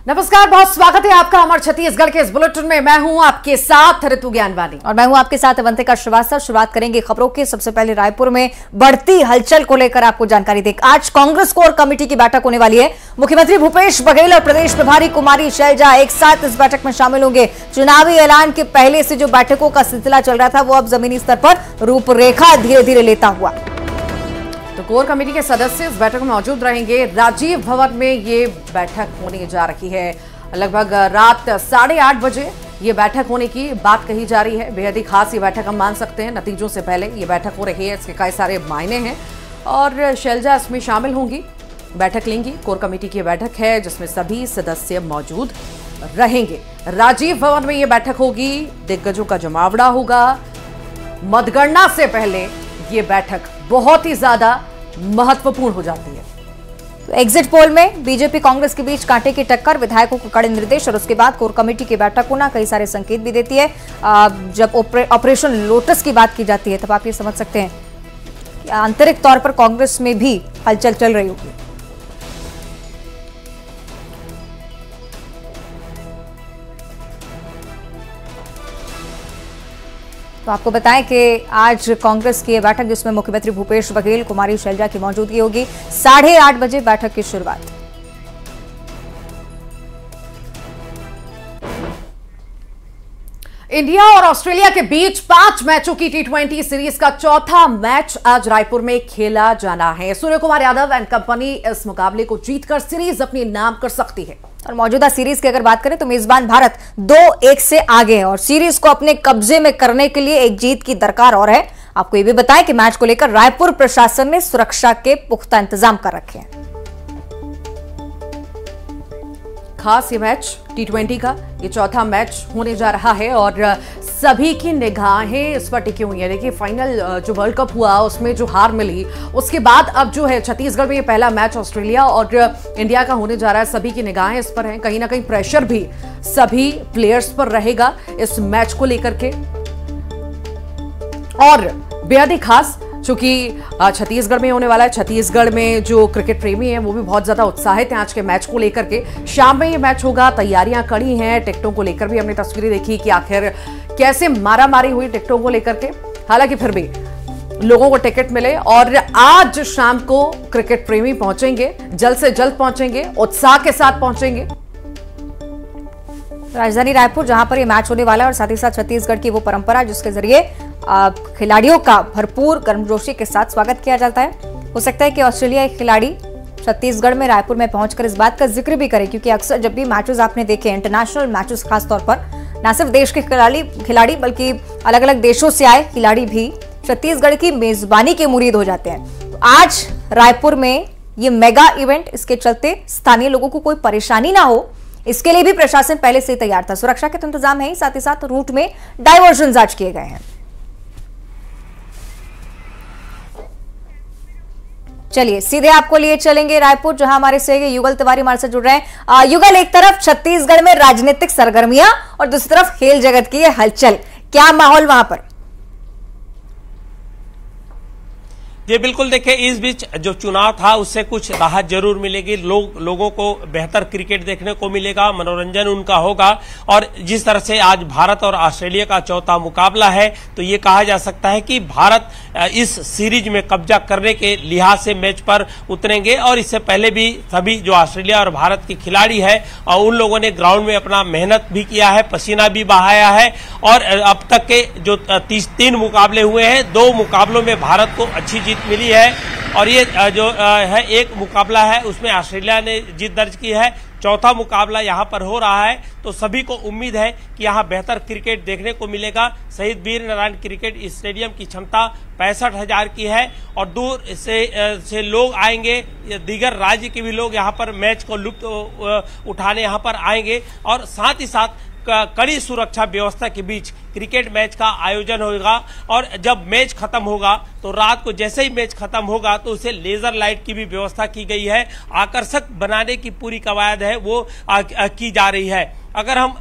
नमस्कार, बहुत स्वागत है आपका हमारे छत्तीसगढ़ के इस बुलेटिन में। मैं हूं आपके साथ ऋतु ज्ञानवानी और मैं हूं आपके साथ अवंतिका श्रीवास्तव। शुरुआत करेंगे खबरों की। सबसे पहले रायपुर में बढ़ती हलचल को लेकर आपको जानकारी दें। आज कांग्रेस कोर कमेटी की बैठक होने वाली है। मुख्यमंत्री भूपेश बघेल और प्रदेश प्रभारी कुमारी शैलजा एक साथ इस बैठक में शामिल होंगे। चुनावी ऐलान के पहले से जो बैठकों का सिलसिला चल रहा था वो अब जमीनी स्तर पर रूपरेखा धीरे धीरे लेता हुआ। तो कोर कमेटी के सदस्य इस बैठक में मौजूद रहेंगे। राजीव भवन में ये बैठक होने जा रही है। लगभग रात 8:30 बजे ये बैठक होने की बात कही जा रही है। बेहद ही खास ये बैठक हम मान सकते हैं। नतीजों से पहले ये बैठक हो रही है, इसके कई सारे मायने हैं और शैलजा इसमें शामिल होंगी, बैठक लेंगी। कोर कमेटी की बैठक है जिसमें सभी सदस्य मौजूद रहेंगे। राजीव भवन में ये बैठक होगी। दिग्गजों का जमावड़ा होगा। मतगणना से पहले ये बैठक बहुत ही ज्यादा महत्वपूर्ण हो जाती है। तो एग्जिट पोल में बीजेपी कांग्रेस के बीच कांटे की टक्कर, विधायकों को कड़े निर्देश और उसके बाद कोर कमेटी की बैठक होना कई सारे संकेत भी देती है। जब ऑपरेशन लोटस की बात की जाती है तब आप ये समझ सकते हैं कि आंतरिक तौर पर कांग्रेस में भी हलचल चल रही होगी। तो आपको बताएं कि आज कांग्रेस की बैठक जिसमें मुख्यमंत्री भूपेश बघेल, कुमारी शैलजा की मौजूदगी होगी। 8:30 बजे बैठक की शुरुआत। इंडिया और ऑस्ट्रेलिया के बीच 5 मैचों की T20 सीरीज का चौथा मैच आज रायपुर में खेला जाना है। सूर्य कुमार यादव एंड कंपनी इस मुकाबले को जीतकर सीरीज अपने नाम कर सकती है। और मौजूदा सीरीज की अगर बात करें तो मेजबान भारत 2-1 से आगे है और सीरीज को अपने कब्जे में करने के लिए एक जीत की दरकार और है। आपको यह भी बताएं कि मैच को लेकर रायपुर प्रशासन ने सुरक्षा के पुख्ता इंतजाम कर रखे हैं। खास ये मैच T20 का ये चौथा मैच होने जा रहा है और सभी की निगाहें इस पर टिकी हुई है। देखिए, फाइनल जो वर्ल्ड कप हुआ उसमें जो हार मिली उसके बाद अब जो है छत्तीसगढ़ में ये पहला मैच ऑस्ट्रेलिया और इंडिया का होने जा रहा है। सभी की निगाहें इस पर हैं। कहीं ना कहीं प्रेशर भी सभी प्लेयर्स पर रहेगा इस मैच को लेकर के। और बेहद ही खास चूंकि छत्तीसगढ़ में होने वाला है। छत्तीसगढ़ में जो क्रिकेट प्रेमी हैं वो भी बहुत ज्यादा उत्साहित हैं आज के मैच को लेकर के। शाम में ये मैच होगा, तैयारियां कड़ी हैं। टिकटों को लेकर भी हमने तस्वीरें देखी कि आखिर कैसे मारामारी हुई टिकटों को लेकर के। हालांकि फिर भी लोगों को टिकट मिले और आज शाम को क्रिकेट प्रेमी पहुंचेंगे, जल्द से जल्द पहुंचेंगे, उत्साह के साथ पहुंचेंगे। राजधानी रायपुर जहां पर ये मैच होने वाला है और साथ ही साथ छत्तीसगढ़ की वो परंपरा जिसके जरिए खिलाड़ियों का भरपूर गर्मजोशी के साथ स्वागत किया जाता है। हो सकता है कि ऑस्ट्रेलियाई खिलाड़ी छत्तीसगढ़ में रायपुर में पहुंचकर इस बात का जिक्र भी करें, क्योंकि अक्सर जब भी मैचेस आपने देखे, इंटरनेशनल मैचेस खासतौर पर, न सिर्फ देश के खिलाड़ी बल्कि अलग अलग देशों से आए खिलाड़ी भी छत्तीसगढ़ की मेजबानी के मुरीद हो जाते हैं। तो आज रायपुर में ये मेगा इवेंट, इसके चलते स्थानीय लोगों को कोई परेशानी ना हो इसके लिए भी प्रशासन पहले से तैयार था। सुरक्षा के तो इंतजाम है ही, साथ ही साथ रूट में डायवर्जन आज किए गए हैं। चलिए सीधे आपको लिए चलेंगे रायपुर, जहां हमारे सहयोगी युगल तिवारी हमारे से जुड़ रहे हैं। युगल, एक तरफ छत्तीसगढ़ में राजनीतिक सरगर्मियां और दूसरी तरफ खेल जगत की हलचल, क्या माहौल वहां पर? ये बिल्कुल देखिए, इस बीच जो चुनाव था उससे कुछ राहत जरूर मिलेगी। लोगों को बेहतर क्रिकेट देखने को मिलेगा, मनोरंजन उनका होगा। और जिस तरह से आज भारत और ऑस्ट्रेलिया का चौथा मुकाबला है तो ये कहा जा सकता है कि भारत इस सीरीज में कब्जा करने के लिहाज से मैच पर उतरेंगे। और इससे पहले भी सभी जो ऑस्ट्रेलिया और भारत के खिलाड़ी है और उन लोगों ने ग्राउंड में अपना मेहनत भी किया है, पसीना भी बहाया है। और अब तक के जो 3 मुकाबले हुए हैं, 2 मुकाबलों में भारत को अच्छी जीत मिली है और ये जो है एक मुकाबला है उसमें ऑस्ट्रेलिया ने जीत दर्ज की है। चौथा मुकाबला यहाँ पर हो रहा है तो सभी को उम्मीद है कि यहाँ बेहतर क्रिकेट देखने को मिलेगा। शहीद वीर नारायण क्रिकेट स्टेडियम की क्षमता 65,000 की है और दूर से लोग आएंगे, दीगर राज्य के भी लोग यहाँ पर मैच को लुत्फ उठाने यहाँ पर आएंगे। और साथ ही साथ कड़ी सुरक्षा व्यवस्था के बीच क्रिकेट मैच का आयोजन होगा। और जब मैच खत्म होगा तो रात को जैसे ही मैच खत्म होगा तो उसे लेजर लाइट की भी व्यवस्था की गई है। आकर्षक बनाने की पूरी कवायद है वो की जा रही है। अगर हम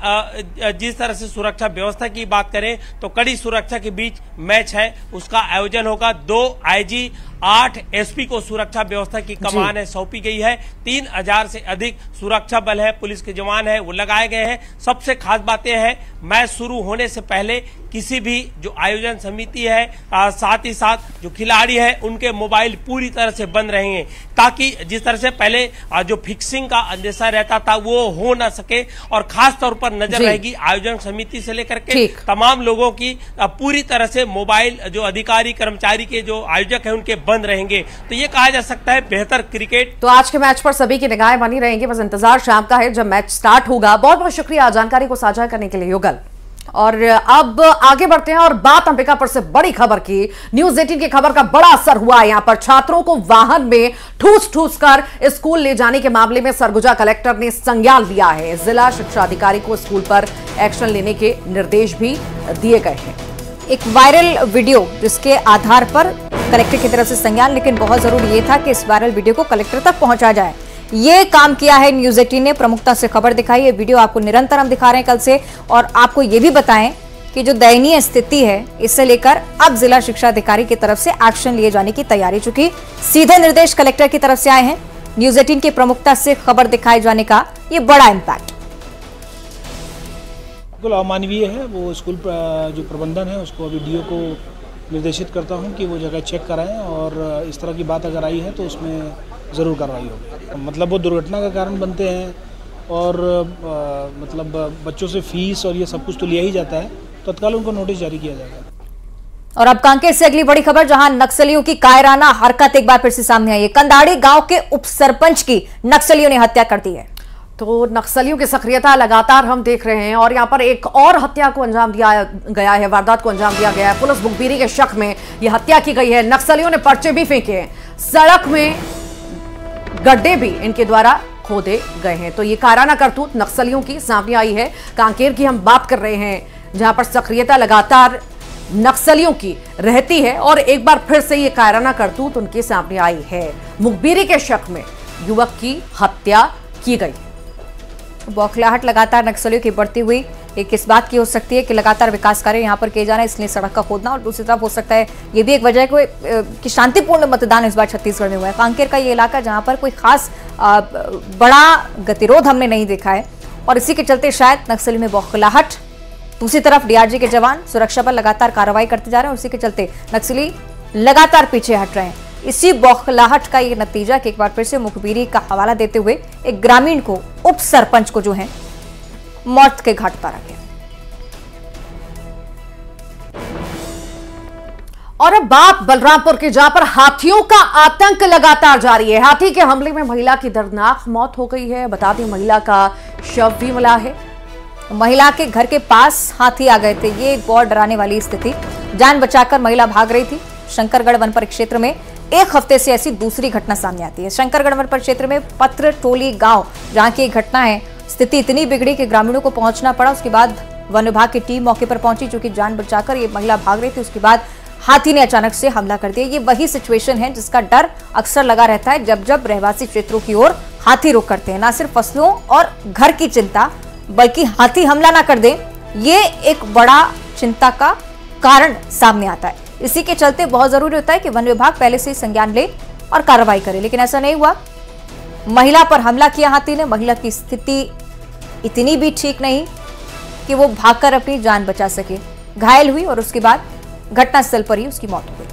जिस तरह से सुरक्षा व्यवस्था की बात करें तो कड़ी सुरक्षा के बीच मैच है, उसका आयोजन होगा। 2 आईजी 8 एसपी को सुरक्षा व्यवस्था की कमान है सौंपी गई है। 3000 से अधिक सुरक्षा बल है, पुलिस के जवान है वो लगाए गए हैं। सबसे खास बातें हैं, मैच शुरू होने से पहले किसी भी जो आयोजन समिति है साथ ही साथ जो खिलाड़ी है उनके मोबाइल पूरी तरह से बंद रहेंगे, ताकि जिस तरह से पहले जो फिक्सिंग का अंदेशा रहता था वो हो ना सके। और खास तौर पर नजर रहेगी आयोजन समिति से लेकर के तमाम लोगों की, पूरी तरह से मोबाइल जो अधिकारी कर्मचारी के जो आयोजक है उनके बंद रहेंगे। तो ये कहा जा सकता है बेहतर क्रिकेट। तो आज के मैच पर सभी की निगाहें बनी रहेंगी, बस इंतजार शाम का है जब मैच स्टार्ट होगा। बहुत बहुत शुक्रिया जानकारी को साझा करने के लिए युगल। और अब आगे बढ़ते हैं और बात अंबिकापुर से बड़ी खबर की। न्यूज 18 की खबर का बड़ा असर हुआ है। यहां पर छात्रों को वाहन में ठूस कर स्कूल ले जाने के मामले में सरगुजा कलेक्टर ने संज्ञान लिया है। जिला शिक्षा अधिकारी को स्कूल पर एक्शन लेने के निर्देश भी दिए गए हैं। एक वायरल वीडियो जिसके आधार पर कलेक्टर की तरफ से संज्ञान, लेकिन बहुत जरूरी ये था कि इस वायरल वीडियो को कलेक्टर तक पहुंचा जाए। ये काम किया है न्यूज 18 ने, प्रमुखता से खबर दिखाई है। वीडियो आपको निरंतर हम दिखा रहे हैं कल से, और आपको ये भी बताएं कि जो दयनीय स्थिति है इससे लेकर अब जिला शिक्षा अधिकारी की तरफ से एक्शन लिए जाने की तैयारी, चूंकि सीधे निर्देश कलेक्टर की तरफ से आए हैं। न्यूज 18 की प्रमुखता से खबर दिखाए जाने का ये बड़ा इम्पैक्ट बिल्कुल अमानवीय है। वो स्कूल जो प्रबंधन है उसको अभी डीओ को निर्देशित करता हूं कि वो जगह चेक कराएं, और इस तरह की बात अगर आई है तो उसमें ज़रूर कार्रवाई होगी। मतलब वो दुर्घटना का कारण बनते हैं, और मतलब बच्चों से फीस और ये सब कुछ तो लिया ही जाता है, तत्काल उनको नोटिस जारी किया जाएगा। और अब कांकेर से अगली बड़ी खबर, जहां नक्सलियों की कायराना हरकत एक बार फिर से सामने आई है। कंदाड़ी गांव के उप सरपंच की नक्सलियों ने हत्या कर दी है। तो नक्सलियों की सक्रियता लगातार हम देख रहे हैं, और यहां पर एक और हत्या को अंजाम दिया गया है, वारदात को अंजाम दिया गया है। पुलिस मुखबिरी के शक में यह हत्या की गई है। नक्सलियों ने पर्चे भी फेंके हैं, सड़क में गड्ढे भी इनके द्वारा खोदे गए हैं। तो ये कायराना करतूत नक्सलियों की सामने आई है। कांकेर की हम बात कर रहे हैं, जहां पर सक्रियता लगातार नक्सलियों की रहती है, और एक बार फिर से ये कायराना करतूत उनके सामने आई है। मुखबिरी के शक में युवक की हत्या की गई है। बौखलाहट लगातार नक्सलियों की बढ़ती हुई एक इस बात की हो सकती है कि लगातार विकास कार्य यहां पर किए जा रहे हैं, इसलिए सड़क का खोदना, और दूसरी तरफ हो सकता है ये भी एक वजह है कि शांतिपूर्ण मतदान इस बार छत्तीसगढ़ में हुआ है। कांकेर का ये इलाका जहां पर कोई खास बड़ा गतिरोध हमने नहीं देखा है, और इसी के चलते शायद नक्सली में बौखलाहट। दूसरी तरफ डीआरजी के जवान सुरक्षा बल लगातार कार्रवाई करते जा रहे हैं, और इसी के चलते नक्सली लगातार पीछे हट रहे हैं। इसी बौखलाहट का ये नतीजा कि एक बार फिर से मुखबिरी का हवाला देते हुए एक ग्रामीण को, उप सरपंच को जो है मौत के घाट उतारा गया। और अब बात बलरामपुर की, जहां पर हाथियों का आतंक लगातार जारी है। हाथी के हमले में महिला की दर्दनाक मौत हो गई है। बता दें महिला का शव भी मिला है। महिला के घर के पास हाथी आ गए थे, ये एक बहुत डराने वाली स्थिति। जान बचाकर महिला भाग रही थी। शंकरगढ़ वन परिक्षेत्र में एक हफ्ते से ऐसी दूसरी घटना सामने आती है। शंकरगढ़ वन परिक्षेत्र में पत्र टोली गांव जहां की घटना है, स्थिति इतनी बिगड़ी कि ग्रामीणों को पहुंचना पड़ा। उसके बाद वन विभाग की टीम मौके पर पहुंची, चूंकि जान बचाकर ये महिला भाग रही थी। उसके बाद हाथी ने अचानक से हमला कर दिया। ये वही सिचुएशन है जिसका डर अक्सर लगा रहता है जब जब रहवासी क्षेत्रों की ओर हाथी रुख करते हैं। न सिर्फ फसलों और घर की चिंता, बल्कि हाथी हमला ना कर दे, ये एक बड़ा चिंता का कारण सामने आता है। इसी के चलते बहुत जरूरी होता है कि वन विभाग पहले से ही संज्ञान ले और कार्रवाई करे, लेकिन ऐसा नहीं हुआ। महिला पर हमला किया हाथी ने। महिला की स्थिति इतनी भी ठीक नहीं कि वो भागकर अपनी जान बचा सके, घायल हुई, और उसके बाद घटनास्थल पर ही उसकी मौत हो गई।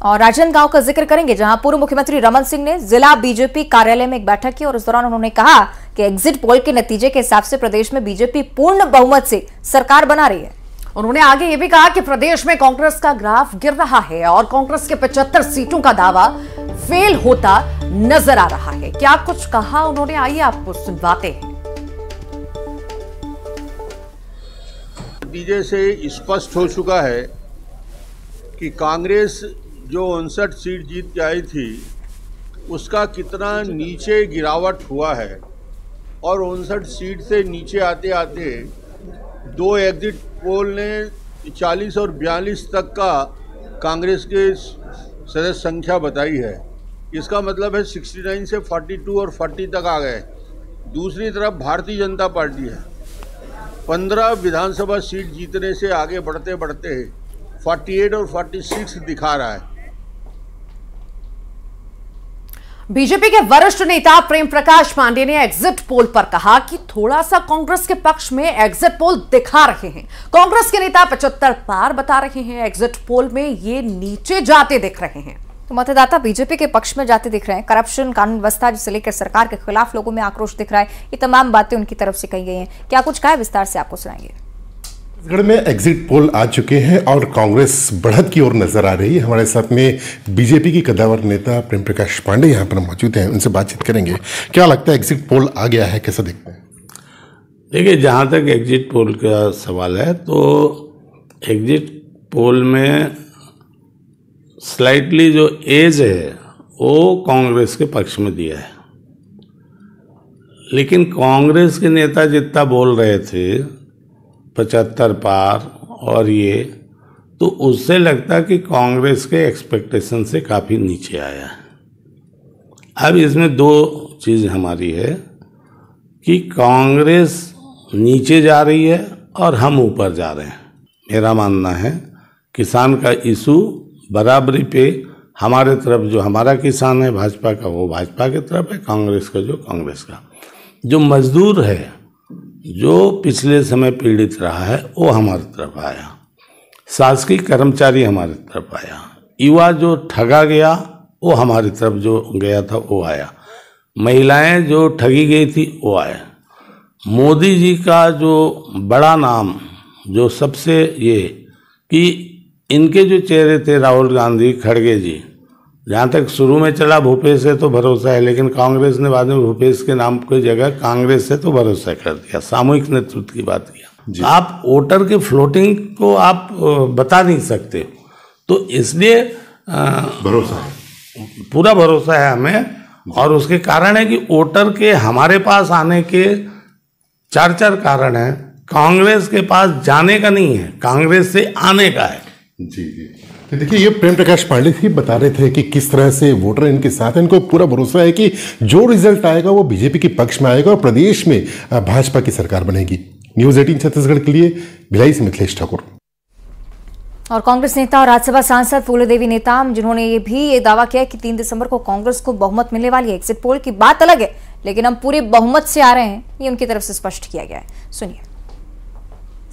और राजनांदगांव का जिक्र करेंगे, जहां पूर्व मुख्यमंत्री रमन सिंह ने जिला बीजेपी कार्यालय में एक बैठक की, और इस दौरान उन्होंने कहा कि एग्जिट पोल के नतीजे के हिसाब से प्रदेश में बीजेपी पूर्ण बहुमत से सरकार बना रही है। उन्होंने आगे ये भी कहा कि प्रदेश में कांग्रेस का ग्राफ गिर रहा है और कांग्रेस के 75 सीटों का दावा फेल होता नजर आ रहा है। क्या कुछ कहा उन्होंने, आइए आपको सुनवाते हैं। नतीजे से स्पष्ट हो चुका है कि कांग्रेस जो 59 सीट जीत के आई थी उसका कितना नीचे गिरावट हुआ है, और 59 सीट से नीचे आते आते दो एग्जिट पोल ने 40 और 42 तक का कांग्रेस के सदस्य संख्या बताई है। इसका मतलब है 69 से 42 और 40 तक आ गए। दूसरी तरफ भारतीय जनता पार्टी है, 15 विधानसभा सीट जीतने से आगे बढ़ते बढ़ते 48 और 46 दिखा रहा है। बीजेपी के वरिष्ठ नेता प्रेम प्रकाश पांडेय ने एग्जिट पोल पर कहा कि थोड़ा सा कांग्रेस के पक्ष में एग्जिट पोल दिखा रहे हैं। कांग्रेस के नेता 75 पार बता रहे हैं, एग्जिट पोल में ये नीचे जाते दिख रहे हैं। तो मतदाता बीजेपी के पक्ष में जाते दिख रहे हैं। करप्शन, कानून व्यवस्था जिसे लेकर सरकार के खिलाफ लोगों में आक्रोश दिख रहा है। ये तमाम बातें उनकी तरफ से कही गई हैं। क्या कुछ कहा है, विस्तार से आपको सुनाएंगे। छत्तीसगढ़ में एग्जिट पोल आ चुके हैं और कांग्रेस बढ़त की ओर नजर आ रही है। हमारे साथ में बीजेपी की कद्दावर नेता प्रेम प्रकाश पांडेय यहाँ पर मौजूद हैं, उनसे बातचीत करेंगे। क्या लगता है, एग्जिट पोल आ गया है, कैसा देखते हैं? देखिए, जहाँ तक एग्जिट पोल का सवाल है तो एग्जिट पोल में स्लाइटली जो एज है वो कांग्रेस के पक्ष में दिया है, लेकिन कांग्रेस के नेता जितना बोल रहे थे 75 पार और ये, तो उससे लगता कि कांग्रेस के एक्सपेक्टेशन से काफ़ी नीचे आया है। अब इसमें दो चीज़ हमारी है कि कांग्रेस नीचे जा रही है और हम ऊपर जा रहे हैं। मेरा मानना है किसान का इशू बराबरी पे हमारे तरफ, जो हमारा किसान है भाजपा का वो भाजपा की तरफ है, कांग्रेस का जो कांग्रेस का। जो मजदूर है जो पिछले समय पीड़ित रहा है वो हमारी तरफ आया, शासकीय कर्मचारी हमारी तरफ आया, युवा जो ठगा गया वो हमारी तरफ जो गया था वो आया, महिलाएं जो ठगी गई थी वो आया। मोदी जी का जो बड़ा नाम, जो सबसे ये कि इनके जो चेहरे थे राहुल गांधी, खड़गे जी, जहाँ तक शुरू में चला भूपेश से तो भरोसा है, लेकिन कांग्रेस ने बाद में भूपेश के नाम की जगह कांग्रेस से तो भरोसा कर दिया, सामूहिक नेतृत्व की बात किया। आप वोटर की फ्लोटिंग को आप बता नहीं सकते, तो इसलिए भरोसा है, पूरा भरोसा है हमें। और उसके कारण है कि वोटर के हमारे पास आने के चार कारण हैं। कांग्रेस के पास जाने का नहीं है, कांग्रेस से आने का है। जी जी। तो देखिए, ये प्रेम प्रकाश पांडेय ही बता रहे थे कि किस तरह से वोटर इनके साथ है। इनको पूरा भरोसा है कि जो रिजल्ट आएगा वो बीजेपी के पक्ष में आएगा और प्रदेश में भाजपा की सरकार बनेगी। न्यूज़ 18 छत्तीसगढ़ के लिए भिलाई से मिथिलेश ठाकुर। और कांग्रेस नेता और राज्यसभा सांसद फूलोदेवी नेताम, जिन्होंने ये दावा किया कि 3 दिसंबर को कांग्रेस को बहुमत मिलने वाली है। एग्जिट पोल की बात अलग है, लेकिन हम पूरे बहुमत से आ रहे हैं, ये उनकी तरफ से स्पष्ट किया गया है। सुनिए।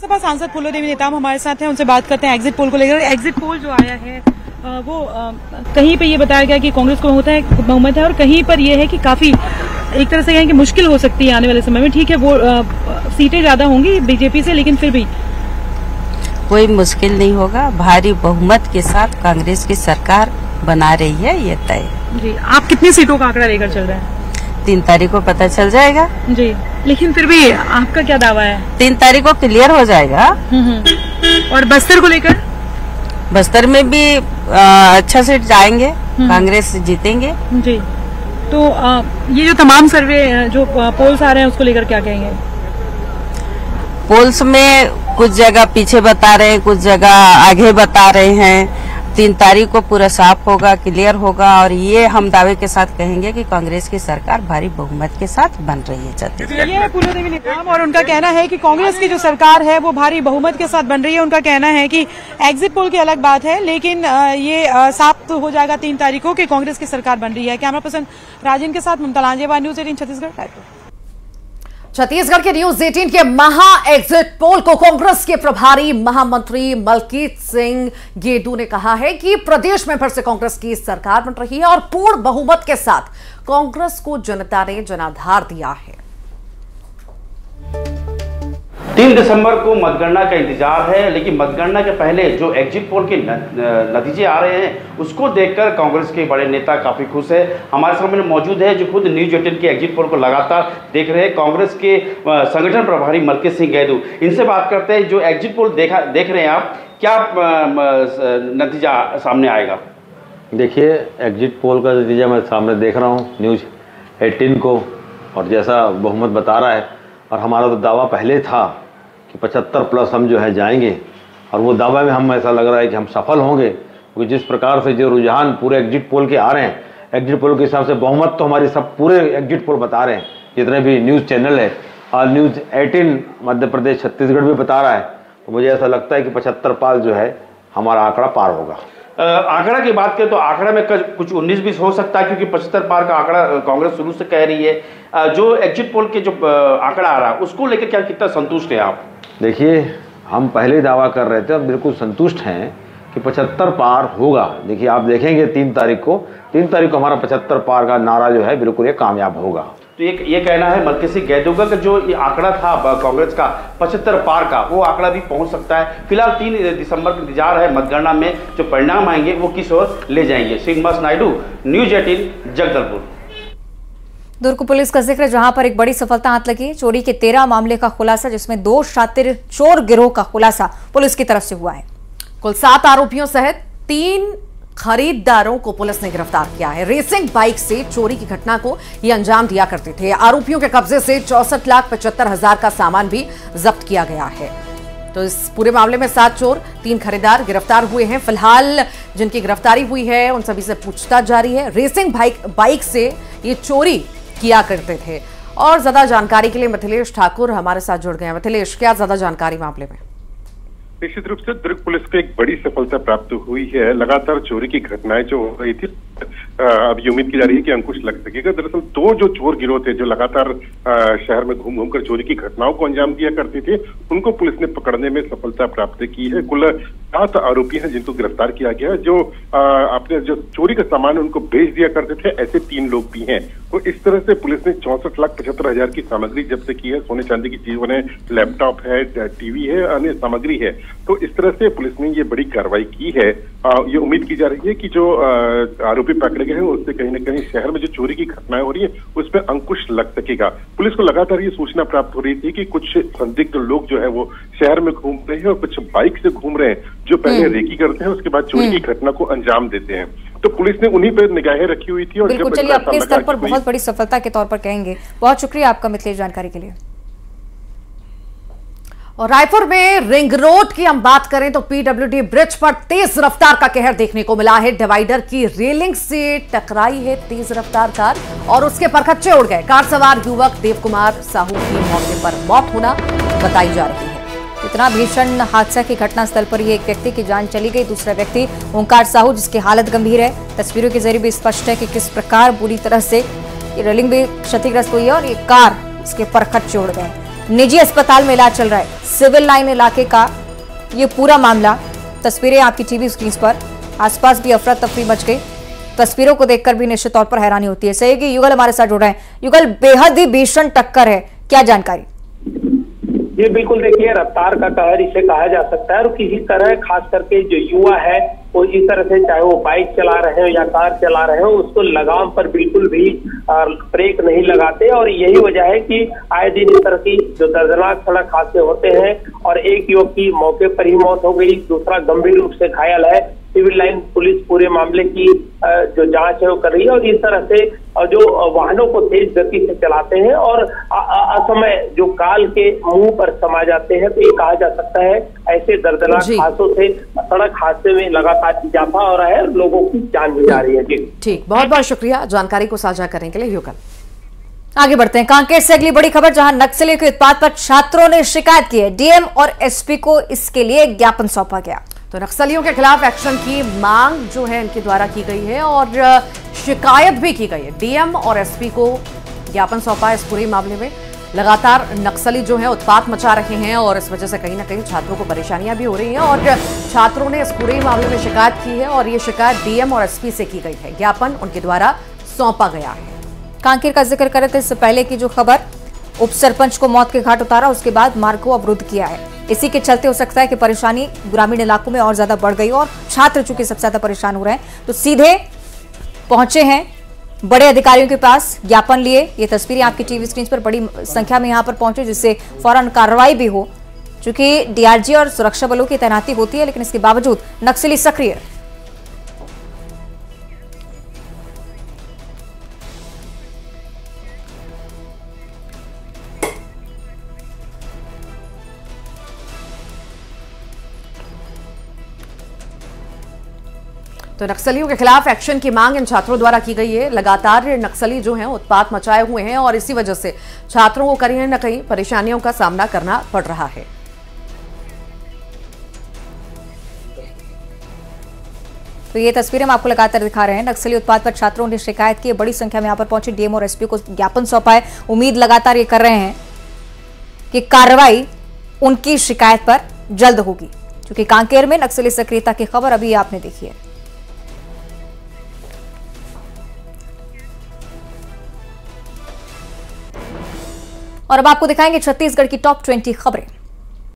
सभा सांसद फूलोदेवी नेताम हमारे साथ हैं, उनसे बात करते हैं एग्जिट पोल को लेकर। एग्जिट पोल जो आया है वो कहीं पे ये बताया गया कि कांग्रेस को बहुमत है और कहीं पर ये है कि काफी एक तरह से कहें कि मुश्किल हो सकती है आने वाले समय में। ठीक है, वो सीटें ज्यादा होंगी बीजेपी से, लेकिन फिर भी कोई मुश्किल नहीं होगा। भारी बहुमत के साथ कांग्रेस की सरकार बना रही है, ये तय। जी, आप कितनी सीटों का आंकड़ा लेकर चल रहे हैं? 3 तारीख को पता चल जाएगा। जी, लेकिन फिर भी आपका क्या दावा है? 3 तारीख को क्लियर हो जाएगा। और बस्तर को लेकर? बस्तर में भी अच्छा सीट जाएंगे, कांग्रेस जीतेंगे। जी, तो ये जो तमाम सर्वे जो पोल्स आ रहे हैं उसको लेकर क्या कहेंगे? पोल्स में कुछ जगह पीछे बता रहे हैं, कुछ जगह आगे बता रहे हैं। 3 तारीख को पूरा साफ होगा, क्लियर होगा और ये हम दावे के साथ कहेंगे कि कांग्रेस की सरकार भारी बहुमत के साथ बन रही है छत्तीसगढ़। ये फूलोदेवी नेताम और उनका कहना है कि कांग्रेस की जो सरकार है वो भारी बहुमत के साथ बन रही है। उनका कहना है कि एग्जिट पोल की अलग बात है, लेकिन ये साफ हो जाएगा 3 तारीख को कि कांग्रेस की सरकार बन रही है। कैमरा पर्सन राजेंद्र के साथ ममता लांजेवाल, न्यूज़ 18 छत्तीसगढ़। छत्तीसगढ़ के न्यूज़ 18 के महा एग्जिट पोल को कांग्रेस के प्रभारी महामंत्री मलकीत सिंह गेदू ने कहा है कि प्रदेश में फिर से कांग्रेस की सरकार बन रही है और पूर्ण बहुमत के साथ कांग्रेस को जनता ने जनाधार दिया है। 3 दिसंबर को मतगणना का इंतजार है, लेकिन मतगणना के पहले जो एग्जिट पोल के नतीजे आ रहे हैं उसको देखकर कांग्रेस के बड़े नेता काफ़ी खुश है। हमारे सामने मौजूद है जो खुद न्यूज़ 18 के एग्जिट पोल को लगातार देख रहे हैं, कांग्रेस के संगठन प्रभारी मलकीत सिंह गेदू। इनसे बात करते हैं, जो एग्जिट पोल देख रहे हैं आप, क्या नतीजा सामने आएगा? देखिए, एग्जिट पोल का नतीजा मैं सामने देख रहा हूँ न्यूज़ 18 को, और जैसा बहुमत बता रहा है, और हमारा तो दावा पहले था कि 75 प्लस हम जो है जाएंगे, और वो दावा में हम ऐसा लग रहा है कि हम सफल होंगे, क्योंकि जिस प्रकार से जो रुझान पूरे एग्जिट पोल के आ रहे हैं, एग्जिट पोल के हिसाब से बहुमत तो हमारी सब पूरे एग्जिट पोल बता रहे हैं, जितने भी न्यूज़ चैनल है, और न्यूज़ 18 मध्य प्रदेश छत्तीसगढ़ भी बता रहा है, तो मुझे ऐसा लगता है कि 75 पार जो है हमारा आंकड़ा पार होगा। आंकड़ा की बात करें तो आंकड़ा में कुछ 19-20 हो सकता है, क्योंकि 75 पार का आंकड़ा कांग्रेस शुरू से कह रही है। जो एग्जिट पोल के जो आंकड़ा आ रहा है उसको लेकर क्या कितना संतुष्ट है आप? देखिए, हम पहले ही दावा कर रहे थे और बिल्कुल संतुष्ट हैं कि 75 पार होगा। देखिए, आप देखेंगे 3 तारीख को हमारा 75 पार का नारा जो है बिल्कुल ये कामयाब होगा। तो ये कहना है मलकी सिंह गैदोगा का जो ये आंकड़ा था कांग्रेस का 75 पार का, वो आंकड़ा भी पहुंच सकता है। फिलहाल 3 दिसंबर का इंतजार है, मतगणना में जो परिणाम आएंगे वो किस ओर ले जाएंगे। श्रीनिवास नायडू, न्यूज़ 18, जगदलपुर। दुर्ग पुलिस का जिक्र, जहां पर एक बड़ी सफलता हाथ लगी। चोरी के 13 मामले का खुलासा, जिसमें 2 शातिर चोर गिरोह का खुलासा पुलिस की तरफ से हुआ है। कुल 7 आरोपियों सहित 3 खरीदारों को पुलिस ने गिरफ्तार किया है। रेसिंग बाइक से चोरी की घटना को ये अंजाम दिया करते थे। आरोपियों के कब्जे से 64,75,000 का सामान भी जब्त किया गया है। तो इस पूरे मामले में 7 चोर, 3 खरीदार गिरफ्तार हुए हैं। फिलहाल जिनकी गिरफ्तारी हुई है उन सभी से पूछताछ जारी है। रेसिंग बाइक से ये चोरी किया करते थे। और ज्यादा जानकारी के लिए मिथिलेश ठाकुर हमारे साथ जुड़ गए हैं। मिथिलेश, क्या ज्यादा जानकारी मामले में? निश्चित रूप से दुर्ग पुलिस को एक बड़ी सफलता प्राप्त हुई है। लगातार चोरी की घटनाएं जो हो रही थी, अब ये उम्मीद की जा रही है कि अंकुश लग सकेगा। दरअसल 2 जो चोर गिरोह थे जो लगातार शहर में घूम कर चोरी की घटनाओं को अंजाम दिया करते थे, उनको पुलिस ने पकड़ने में सफलता प्राप्त की है। कुल 7 आरोपी हैं जिनको गिरफ्तार किया गया है। जो अपने जो चोरी का सामान उनको बेच दिया करते थे, ऐसे 3 लोग भी हैं। तो इस तरह से पुलिस ने 64,75,000 की सामग्री जब्त की है। सोने चांदी की चीजों ने, लैपटॉप है, टीवी है, अन्य सामग्री है। तो इस तरह से पुलिस ने ये बड़ी कार्रवाई की है। ये उम्मीद की जा रही है कि जो आरोपी पकड़े गए हैं उससे कहीं न कहीं शहर में जो चोरी की घटनाएं हो रही है उस पर अंकुश लग सकेगा। पुलिस को लगातार ये सूचना प्राप्त हो रही थी कि कुछ संदिग्ध लोग जो है वो शहर में घूम रहे हैं और कुछ बाइक से घूम रहे हैं, जो पहले रेकी करते हैं उसके बाद चोरी की घटना को अंजाम देते हैं। तो पुलिस ने उन्हीं पर निगाहें रखी हुई थी। और बिल्कुल, चलिए अपने स्तर पर बहुत बड़ी सफलता के तौर पर कहेंगे। बहुत शुक्रिया आपका मिथिलेश जानकारी के लिए। और रायपुर में रिंग रोड की हम बात करें तो पीडब्ल्यूडी ब्रिज पर तेज रफ्तार का कहर देखने को मिला है। डिवाइडर की रेलिंग से टकराई है तेज रफ्तार कार और उसके परखच्चे उड़ गए। कार सवार युवक देव कुमार साहू की मौके पर मौत होना बताई जा रही है। इतना भीषण हादसा की घटनास्थल पर ही एक व्यक्ति की जान चली गई। दूसरा व्यक्ति ओंकार साहू, जिसकी हालत गंभीर है। तस्वीरों के जरिए भी स्पष्ट है कि किस प्रकार बुरी तरह से ये रेलिंग भी क्षतिग्रस्त हुई है और ये कार इसके परखच्चे उड़ गए। निजी अस्पताल में इलाज चल रहा है। सिविल लाइन इलाके का ये पूरा मामला, तस्वीरें आपकी टीवी स्क्रीन पर। आसपास भी अफरा तफरी मच गई। तस्वीरों को देखकर भी निश्चित तौर पर हैरानी होती है। सहयोगी युगल हमारे साथ जुड़ रहे हैं। युगल, बेहद ही भीषण टक्कर है, क्या जानकारी? ये बिल्कुल देखिए, रफ्तार का कहर इसे कहा जा सकता है। और किसी तरह खास करके जो युवा है वो इस तरह से, चाहे वो बाइक चला रहे हो या कार चला रहे हो, उसको लगाम पर बिल्कुल भी ब्रेक नहीं लगाते। और यही वजह है कि आए दिन इस तरह की जो दर्दनाक सड़क हादसे होते हैं। और एक युवक की मौके पर ही मौत हो गई, दूसरा गंभीर रूप से घायल है। सिविल लाइन पुलिस पूरे मामले की जो जांच है वो कर रही है। और इस तरह से जो वाहनों को तेज गति से चलाते हैं और असमय जो काल के मुंह पर समा जाते हैं, तो ये कहा जा सकता है ऐसे दर्दनाक हादसों से सड़क हादसे में लगातार इजाफा हो रहा है और लोगों की जान भी जा रही है। जी ठीक, बहुत बहुत शुक्रिया जानकारी को साझा करने के लिए युगल। आगे बढ़ते हैं। कांकेर से अगली बड़ी खबर, जहां नक्सलियों के उत्पात पर छात्रों ने शिकायत की है। डीएम और एसपी को इसके लिए ज्ञापन सौंपा गया। तो नक्सलियों के खिलाफ एक्शन की मांग जो है इनके द्वारा की गई है और शिकायत भी की गई है। डीएम और एसपी को ज्ञापन सौंपा है इस पूरे मामले में। लगातार नक्सली जो है उत्पात मचा रहे हैं और इस वजह से कहीं ना कहीं छात्रों को परेशानियां भी हो रही हैं और छात्रों ने इस पूरे मामले में शिकायत की है और ये शिकायत डीएम और एसपी से की गई है। ज्ञापन उनके द्वारा सौंपा गया है। कांकेर का जिक्र करे थे इससे पहले की जो खबर, उप सरपंच को मौत के घाट उतारा, उसके बाद मार्ग को अवरुद्ध किया है। इसी के चलते हो सकता है कि परेशानी ग्रामीण इलाकों में और ज्यादा बढ़ गई और छात्र चूंकि सबसे ज्यादा परेशान हो रहे हैं, तो सीधे पहुंचे हैं बड़े अधिकारियों के पास, ज्ञापन लिए। ये तस्वीरें आपकी टीवी स्क्रीन पर बड़ी संख्या में यहां पर पहुंचे, जिससे फौरन कार्रवाई भी हो। चूंकि डीआरजी और सुरक्षा बलों की तैनाती होती है, लेकिन इसके बावजूद नक्सली सक्रिय। तो नक्सलियों के खिलाफ एक्शन की मांग इन छात्रों द्वारा की गई है। लगातार नक्सली जो हैं उत्पात मचाए हुए हैं और इसी वजह से छात्रों को कहीं न कहीं परेशानियों का सामना करना पड़ रहा है। तो ये तस्वीरें हम आपको लगातार दिखा रहे हैं। नक्सली उत्पात पर छात्रों ने शिकायत की, बड़ी संख्या में यहां पर पहुंचे डीएम और एसपी को ज्ञापन सौंपा है। उम्मीद लगातार ये कर रहे हैं कि कार्रवाई उनकी शिकायत पर जल्द होगी, क्योंकि कांकेर में नक्सली सक्रियता की खबर अभी आपने देखी है। और अब आपको दिखाएंगे छत्तीसगढ़ की टॉप 20 खबरें।